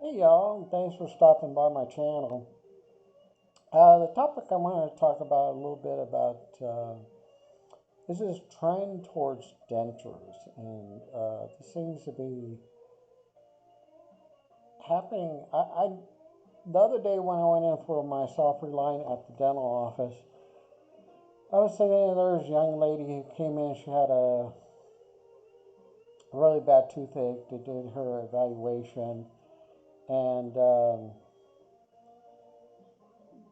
Hey y'all, thanks for stopping by my channel. The topic I want to talk about a little bit about is this trend towards dentures, and this seems to be happening. The other day when I went in for my software line at the dental office, I was sitting there. There was a young lady who came in. She had a really bad toothache. They did her evaluation, and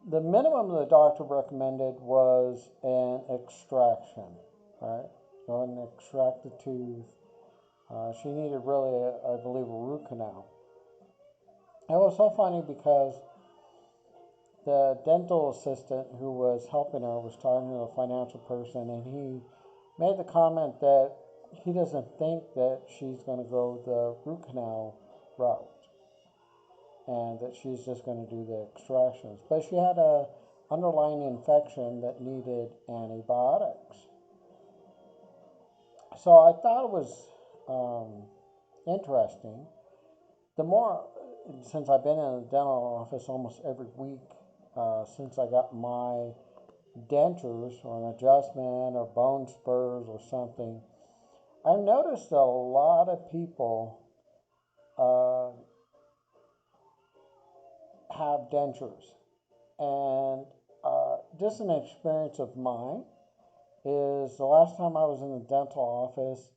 the minimum the doctor recommended was an extraction, right? Go and extract the tooth. She needed really, I believe, a root canal. It was so funny because the dental assistant who was helping her was talking to a financial person, and he made the comment that he doesn't think that she's going to go the root canal route and that she's just going to do the extractions. But she had a underlying infection that needed antibiotics. So I thought it was interesting. The more, since I've been in the dental office almost every week since I got my dentures or an adjustment or bone spurs or something, I've noticed that a lot of people uh, have dentures. And just an experience of mine is the last time I was in the dental office,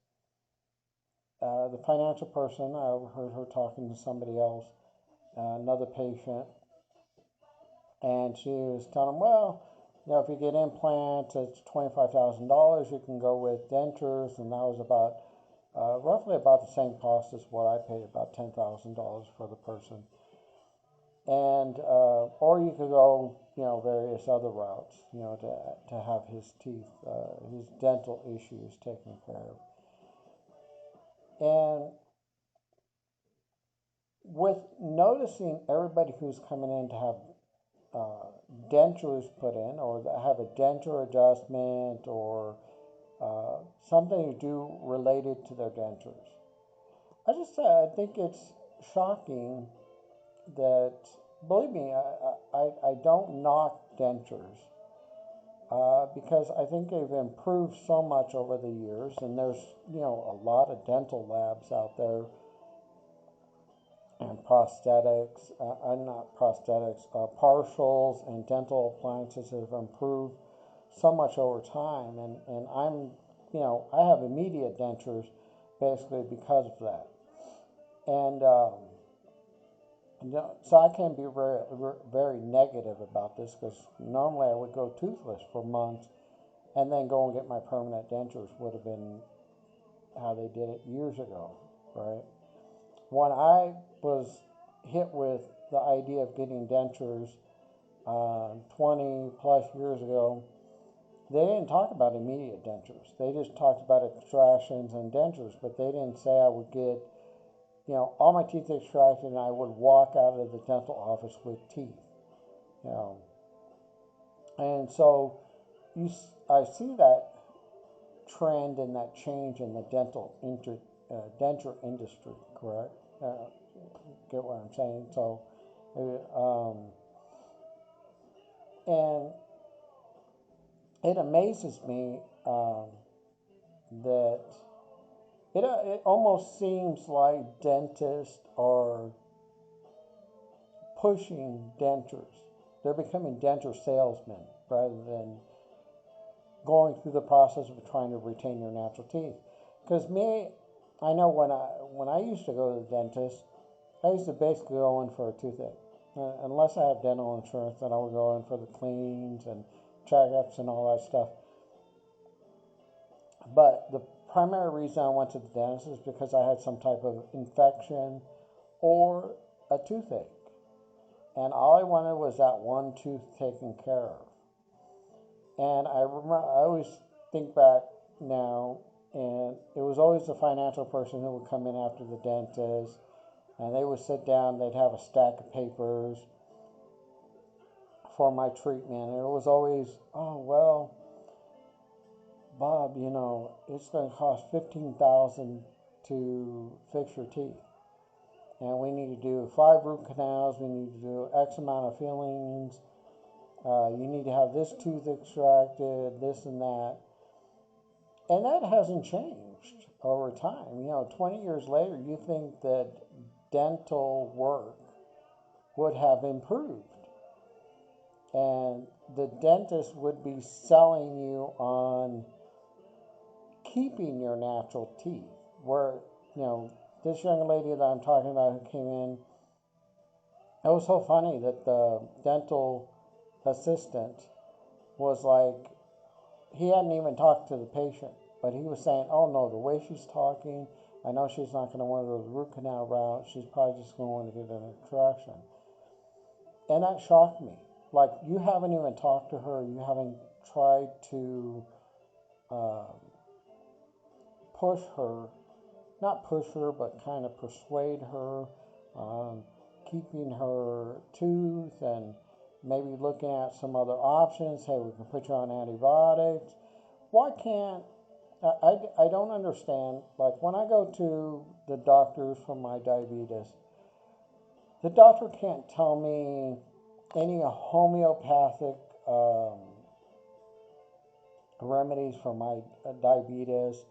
the financial person, I overheard her talking to somebody else, another patient, and she was telling him, well, if you get implants, it's $25,000. You can go with dentures, and that was about roughly about the same cost as what I paid, about $10,000 for the person. And or you could go, various other routes, to have his teeth, his dental issues taken care of. And with noticing everybody who's coming in to have dentures put in, or have a denture adjustment, or something to do related to their dentures, I think it's shocking that, believe me, I don't knock dentures because I think they've improved so much over the years, and there's a lot of dental labs out there and prosthetics, not prosthetics, partials and dental appliances have improved so much over time, and I have immediate dentures basically because of that, and so I can be very, very negative about this because normally I would go toothless for months and then go and get my permanent dentures. Would have been how they did it years ago, right? When I was hit with the idea of getting dentures 20 plus years ago, they didn't talk about immediate dentures. They just talked about extractions and dentures, but they didn't say I would get all my teeth extracted, and I would walk out of the dental office with teeth, you know. And so I see that trend and that change in the denture industry, correct? Get what I'm saying? So, and it amazes me that it almost seems like dentists are pushing dentures. They're becoming denture salesmen rather than going through the process of trying to retain your natural teeth. Because I know when I used to go to the dentist, I used to basically go in for a toothache. Unless I have dental insurance, then I would go in for the cleans and checkups and all that stuff. But the primary reason I went to the dentist is because I had some type of infection or a toothache. And all I wanted was that one tooth taken care of. And I remember, I always think back now, and it was always the financial person who would come in after the dentist, and they would sit down, they'd have a stack of papers for my treatment, and it was always, oh, well, Bob, it's going to cost $15,000 to fix your teeth. and we need to do 5 root canals, we need to do X amount of fillings, you need to have this tooth extracted, this and that. And that hasn't changed over time. 20 years later, you think that dental work would have improved. And the dentist would be selling you on keeping your natural teeth. Where, this young lady that I'm talking about who came in, it was so funny that the dental assistant was like, he hadn't even talked to the patient, but he was saying, oh no, the way she's talking, I know she's not going to want to go the root canal route. She's probably just going to want to get an extraction. And that shocked me. Like, you haven't even talked to her. You haven't tried to push her, not push her, but kind of persuade her on keeping her tooth and maybe looking at some other options. Hey, we can put you on antibiotics. Why can't, I don't understand. Like, when I go to the doctors for my diabetes, the doctor can't tell me any homeopathic remedies for my diabetes.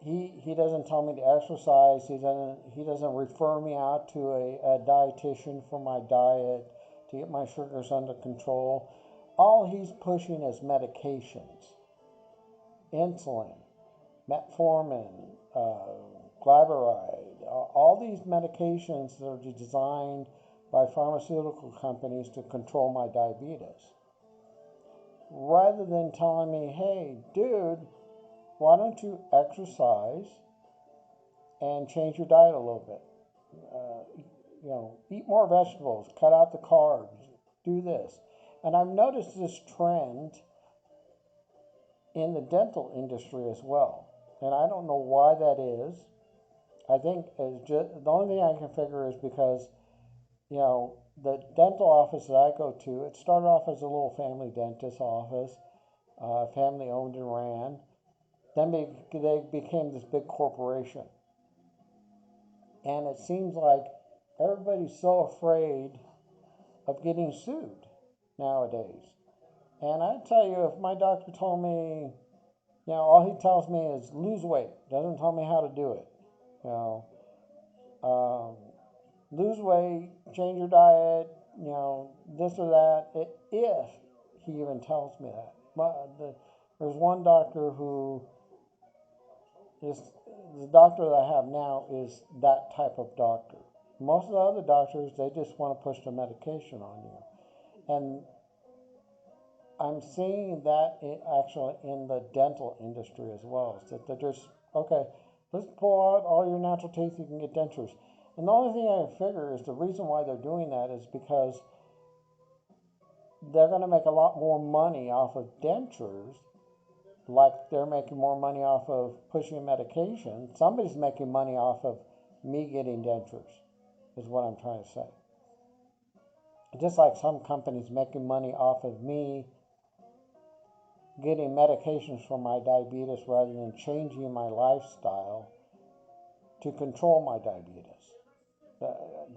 He doesn't tell me to exercise. He doesn't refer me out to a dietitian for my diet to get my sugars under control. All he's pushing is medications, insulin, metformin, glyburide, all these medications that are designed by pharmaceutical companies to control my diabetes. Rather than telling me, hey, dude, why don't you exercise and change your diet a little bit? Eat more vegetables, cut out the carbs, do this. And I've noticed this trend in the dental industry as well. And I don't know why that is. I think the only thing I can figure is because, the dental office that I go to, it started off as a little family dentist office, family owned and ran. Then they became this big corporation. And it seems like everybody's so afraid of getting sued nowadays. And I tell you, if my doctor told me, all he tells me is lose weight, doesn't tell me how to do it. Lose weight, change your diet, this or that, if he even tells me that. There's one doctor who is, the doctor that I have now is that type of doctor. Most of the other doctors, they just want to push the medication on you. And I'm seeing that actually in the dental industry as well. Is that they're just, okay, let's pull out all your natural teeth, you can get dentures. And the only thing I figure is the reason why they're doing that is because they're going to make a lot more money off of dentures, like they're making more money off of pushing medication. Somebody's making money off of me getting dentures, is what I'm trying to say. Just like some companies making money off of me getting medications for my diabetes rather than changing my lifestyle to control my diabetes.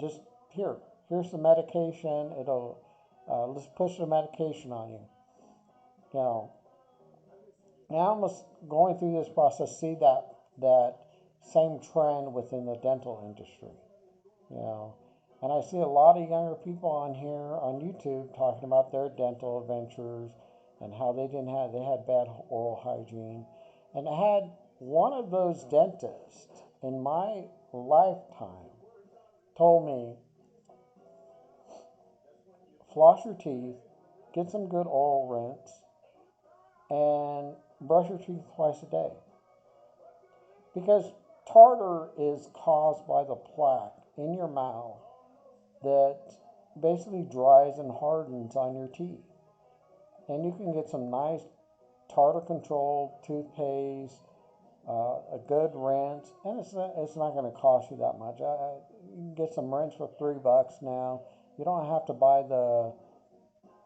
Just here's the medication. Let's push the medication on you. Now I'm just going through this process, see that same trend within the dental industry. And I see a lot of younger people on here on YouTube talking about their dental adventures and how they had bad oral hygiene. And I had one of those dentists in my lifetime told me, floss your teeth, get some good oral rinse, and brush your teeth twice a day. Because tartar is caused by the plaque in your mouth that basically dries and hardens on your teeth. And you can get some nice tartar controlled toothpaste, a good rinse, and it's not going to cost you that much. You can get some rinse for $3 now. You don't have to buy the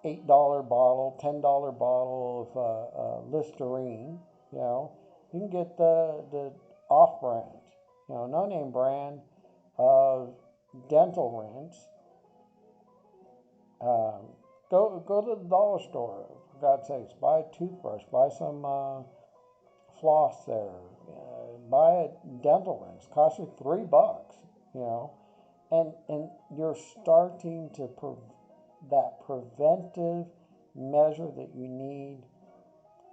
$8 bottle, $10 bottle of Listerine. You can get the off brand, no name brand of dental rinse. Um, go to the dollar store, for God's sakes. Buy a toothbrush. Buy some floss there. Buy a dental rinse. Cost you $3. You know, and you're starting to that preventive measure that you need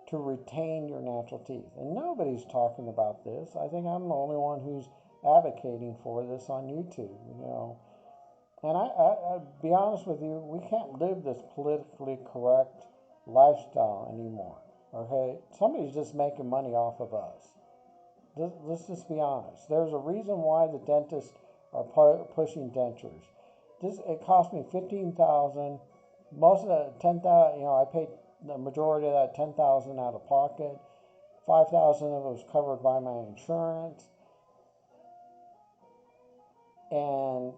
to retain your natural teeth. And nobody's talking about this. I think I'm the only one who's advocating for this on YouTube. You know, and I'll be honest with you, we can't live this politically correct lifestyle anymore. Okay, somebody's just making money off of us. Let's just be honest. There's a reason why the dentists are pushing dentures. It cost me $15,000. Most of the $10,000, I paid the majority of that $10,000 out of pocket. $5,000 of it was covered by my insurance, and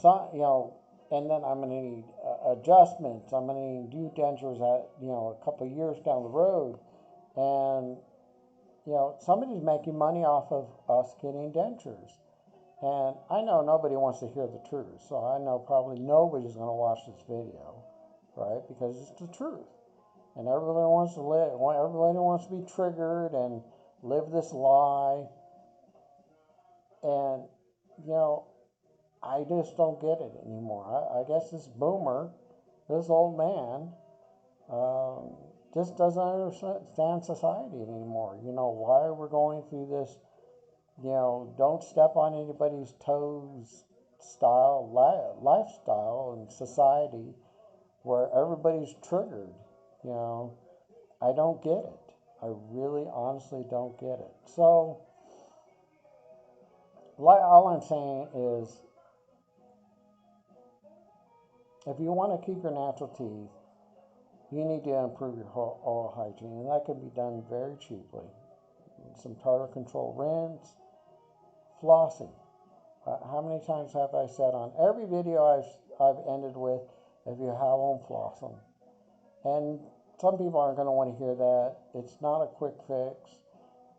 so and then I'm going to need adjustments. I'm going to need new dentures at a couple of years down the road, and somebody's making money off of us getting dentures. And I know nobody wants to hear the truth, so I know probably nobody's going to watch this video, right? Because it's the truth. And everybody wants to everybody wants to be triggered and live this lie. And, I just don't get it anymore. I guess this boomer, this old man, just doesn't understand society anymore. Why we're going through this, don't step on anybody's toes lifestyle and society where everybody's triggered. I don't get it. I really honestly don't get it. So all I'm saying is, if you want to keep your natural teeth, you need to improve your oral hygiene, and that can be done very cheaply. Some tartar control rinse, flossing. How many times have I said on every video I've ended with, if you have them, floss them. And some people aren't going to want to hear that. It's not a quick fix,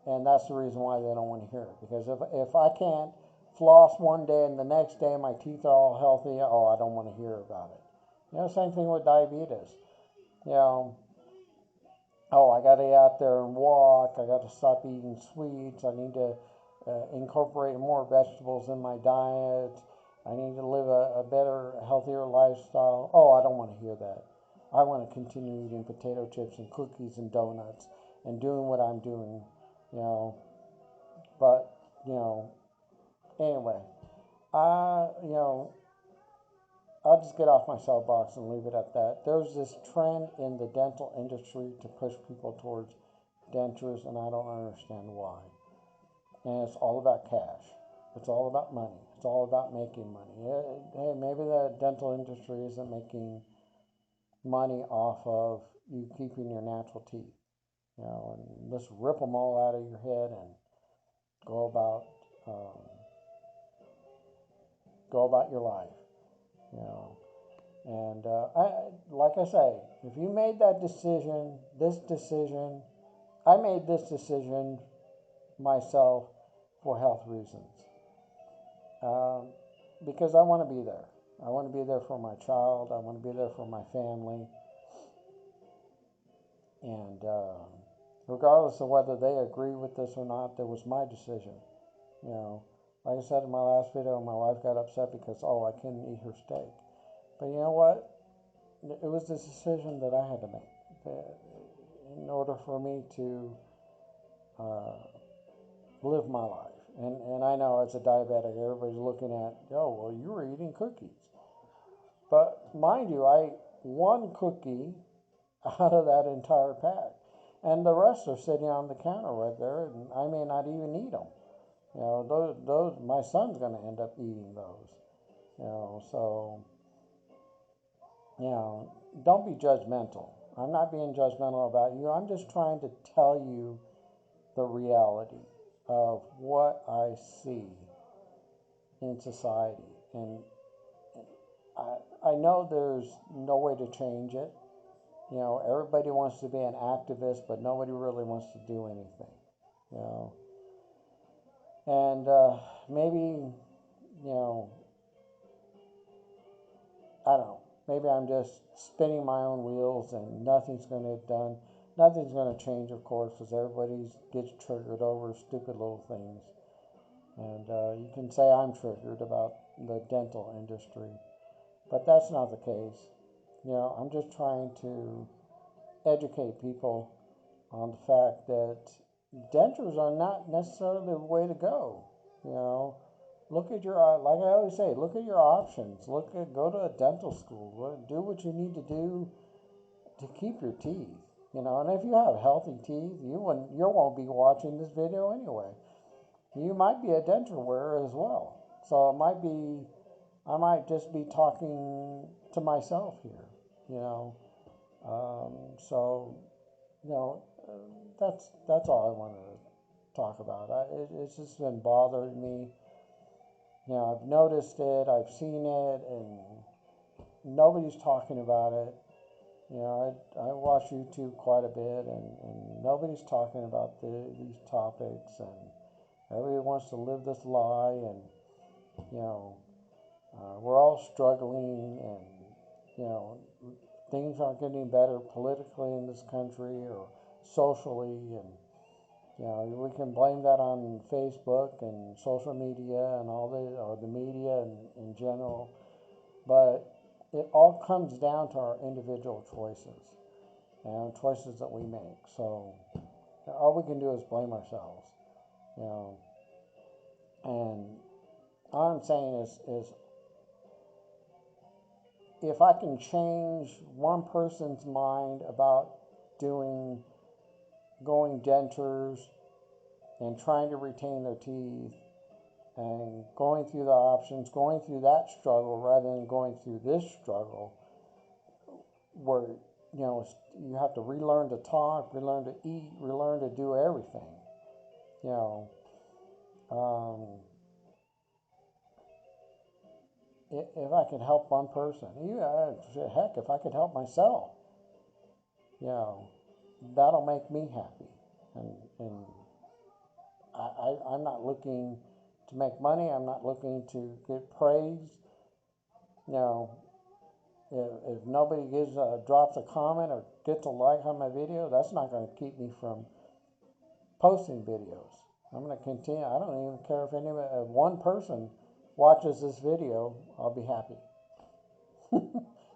and that's the reason why they don't want to hear it. Because if I can't floss one day and the next day my teeth are all healthy, I don't want to hear about it. Same thing with diabetes. I got to get out there and walk. I got to stop eating sweets. I need to incorporate more vegetables in my diet. I need to live a better, healthier lifestyle. I don't want to hear that. I want to continue eating potato chips and cookies and donuts and doing what I'm doing, But, anyway, I'll just get off my soapbox and leave it at that. There's this trend in the dental industry to push people towards dentures, and I don't understand why. And it's all about cash. It's all about money. It's all about making money. Hey, maybe the dental industry isn't making money off of you keeping your natural teeth, and let's rip them all out of your head and go about your life, And like I say, if you made that decision, I made this decision myself for health reasons, because I want to be there. I want to be there for my child. I want to be there for my family. And regardless of whether they agree with this or not, that was my decision. Like I said in my last video, my wife got upset because, I couldn't eat her steak. But you know what? It was this decision that I had to make in order for me to live my life. And I know as a diabetic, everybody's looking at, you were eating cookies. But mind you, I ate one cookie out of that entire pack. And the rest are sitting on the counter right there, and I may not even eat them. Those my son's going to end up eating those. So, don't be judgmental. I'm not being judgmental about you. I'm just trying to tell you the reality of what I see in society. And I know there's no way to change it. Everybody wants to be an activist, but nobody really wants to do anything. And maybe, I don't know. Maybe I'm just spinning my own wheels and nothing's going to get done. Nothing's going to change, of course, because everybody gets triggered over stupid little things. And you can say I'm triggered about the dental industry, but that's not the case. I'm just trying to educate people on the fact that dentures are not necessarily the way to go. You know, look at your, like I always say, look at your options. Go to a dental school. Do what you need to do to keep your teeth. And if you have healthy teeth, you won't be watching this video anyway. You might be a denture wearer as well. So I might just be talking to myself here. You know, so you know, that's all I wanted to talk about. It's just been bothering me. I've noticed it, I've seen it, and nobody's talking about it. I watch YouTube quite a bit, and nobody's talking about these topics, and everybody wants to live this lie, and we're all struggling, and things aren't getting better politically in this country or socially, and we can blame that on Facebook and social media and or the media in general, but it all comes down to our individual choices and choices that we make. So all we can do is blame ourselves, and all I'm saying is if I can change one person's mind about going dentures and trying to retain their teeth and going through the options, going through that struggle rather than going through this struggle where, you have to relearn to talk, relearn to eat, relearn to do everything. Um, if I could help one person, heck, if I could help myself, that'll make me happy. And I'm not looking to make money. I'm not looking to get praise. If nobody drops a comment or gets a like on my video, that's not going to keep me from posting videos. I'm going to continue. I don't even care if one person watches this video, I'll be happy.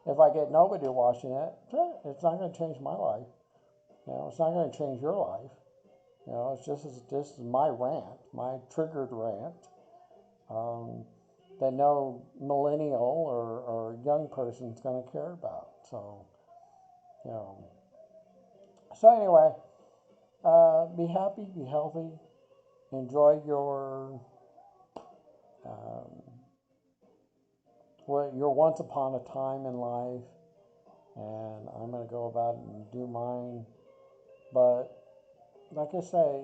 If I get nobody watching it, it's not going to change my life. It's not going to change your life. It's just my rant, my triggered rant, that no millennial or young person's going to care about. So, So anyway, be happy, be healthy, enjoy your once upon a time in life, and I'm going to go about it and do mine. But like I say,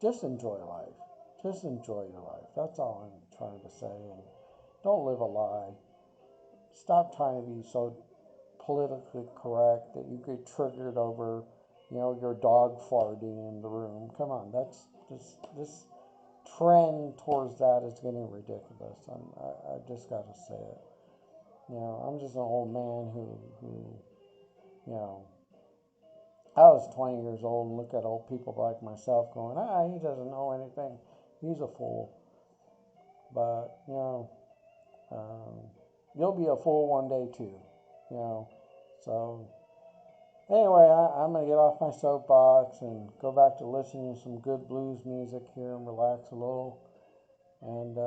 just enjoy life. Just enjoy your life. That's all I'm trying to say. And don't live a lie. Stop trying to be so politically correct that you get triggered over, your dog farting in the room. Come on, that's this trend towards that is getting ridiculous. I just got to say it. I'm just an old man who I was 20 years old and look at old people like myself going, he doesn't know anything. He's a fool. But, you'll be a fool one day too, So, anyway, I'm going to get off my soapbox and go back to listening to some good blues music here and relax a little. And,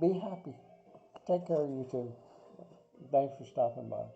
be happy. Take care of you too. Thanks for stopping by.